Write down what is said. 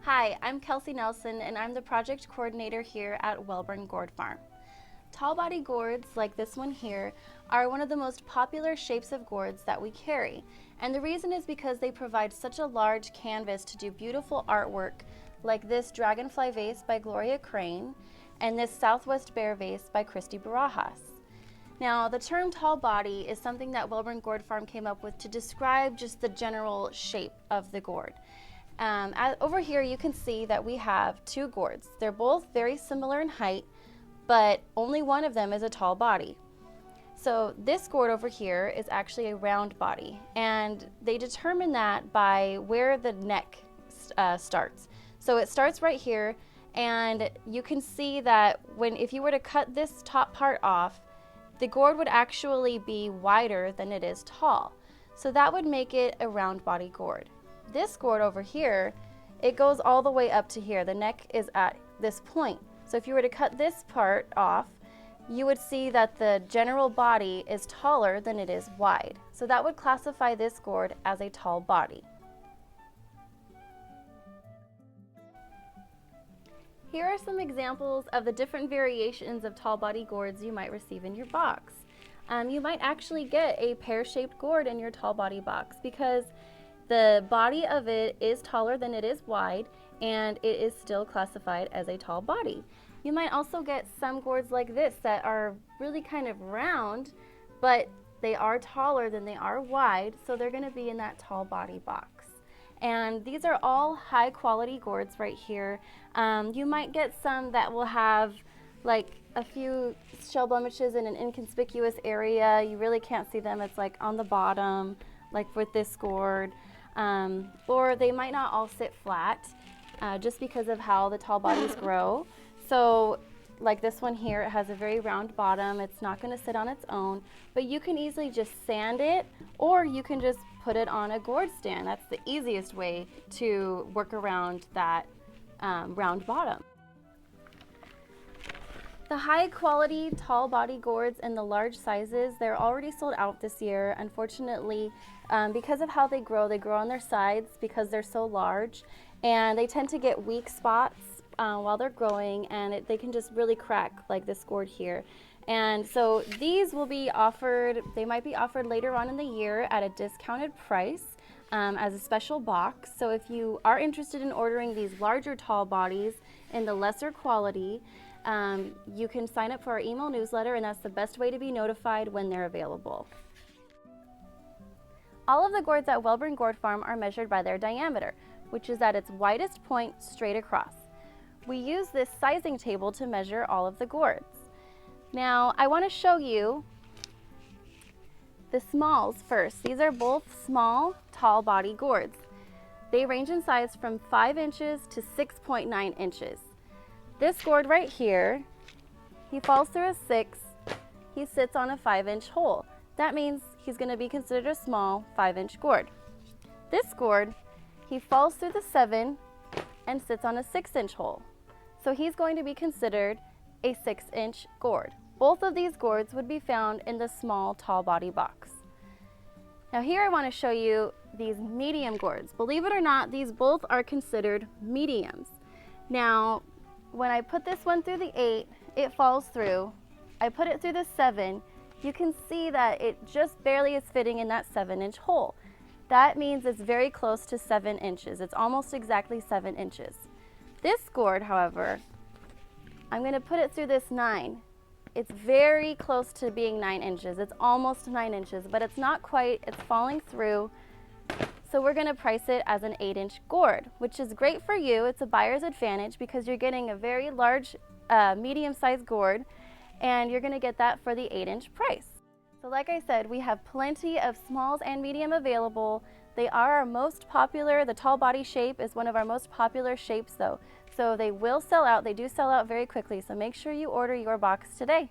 Hi, I'm Kelsey Nelson and I'm the project coordinator here at Wellborn Gourd Farm. Tall body gourds, like this one here, are one of the most popular shapes of gourds that we carry. And the reason is because they provide such a large canvas to do beautiful artwork like this dragonfly vase by Gloria Crane and this Southwest Bear vase by Christy Barajas. Now, the term tall body is something that Wellborn Gourd Farm came up with to describe just the general shape of the gourd. Over here you can see that we have two gourds. They're both very similar in height, but only one of them is a tall body. So this gourd over here is actually a round body, and they determine that by where the neck starts. So it starts right here, and you can see that if you were to cut this top part off, the gourd would actually be wider than it is tall. So that would make it a round body gourd. This gourd over here, it goes all the way up to here. The neck is at this point. So if you were to cut this part off, you would see that the general body is taller than it is wide. So that would classify this gourd as a tall body. Here are some examples of the different variations of tall body gourds you might receive in your box. You might actually get a pear-shaped gourd in your tall body box because the body of it is taller than it is wide, and it is still classified as a tall body. You might also get some gourds like this that are really kind of round, but they are taller than they are wide, so they're going to be in that tall body box. And these are all high quality gourds right here. You might get some that will have like a few shell blemishes in an inconspicuous area. You really can't see them. It's like on the bottom, like with this gourd. Or they might not all sit flat just because of how the tall bodies grow. So like this one here, it has a very round bottom. It's not going to sit on its own, but you can easily just sand it, or you can just put it on a gourd stand. That's the easiest way to work around that round bottom. The high quality tall body gourds in the large sizes, they're already sold out this year. Unfortunately, because of how they grow on their sides because they're so large, and they tend to get weak spots while they're growing, and they can just really crack like this gourd here. And so these will be offered, they might be offered later on in the year at a discounted price as a special box. So if you are interested in ordering these larger tall bodies in the lesser quality, you can sign up for our email newsletter, and that's the best way to be notified when they're available. All of the gourds at Wellborn Gourd Farm are measured by their diameter, which is at its widest point straight across. We use this sizing table to measure all of the gourds. Now, I want to show you the smalls first. These are both small, tall body gourds. They range in size from 5 inches to 6.9 inches. This gourd right here, he falls through a 6, he sits on a 5-inch hole. That means he's going to be considered a small 5-inch gourd. This gourd, he falls through the 7 and sits on a 6-inch hole. So he's going to be considered a 6-inch gourd. Both of these gourds would be found in the small tall body box. Now here I want to show you these medium gourds. Believe it or not, these both are considered mediums. Now, when I put this one through the 8, it falls through. I put it through the 7, you can see that it just barely is fitting in that 7-inch hole. That means it's very close to 7 inches. It's almost exactly 7 inches. This gourd, however, I'm going to put it through this 9. It's very close to being 9 inches. It's almost 9 inches, but it's not quite. It's falling through. So we're going to price it as an 8-inch gourd, which is great for you. It's a buyer's advantage because you're getting a very large, medium-sized gourd, and you're going to get that for the 8-inch price. So like I said, we have plenty of smalls and medium available. They are our most popular. The tall body shape is one of our most popular shapes though. So they will sell out. They do sell out very quickly. So make sure you order your box today.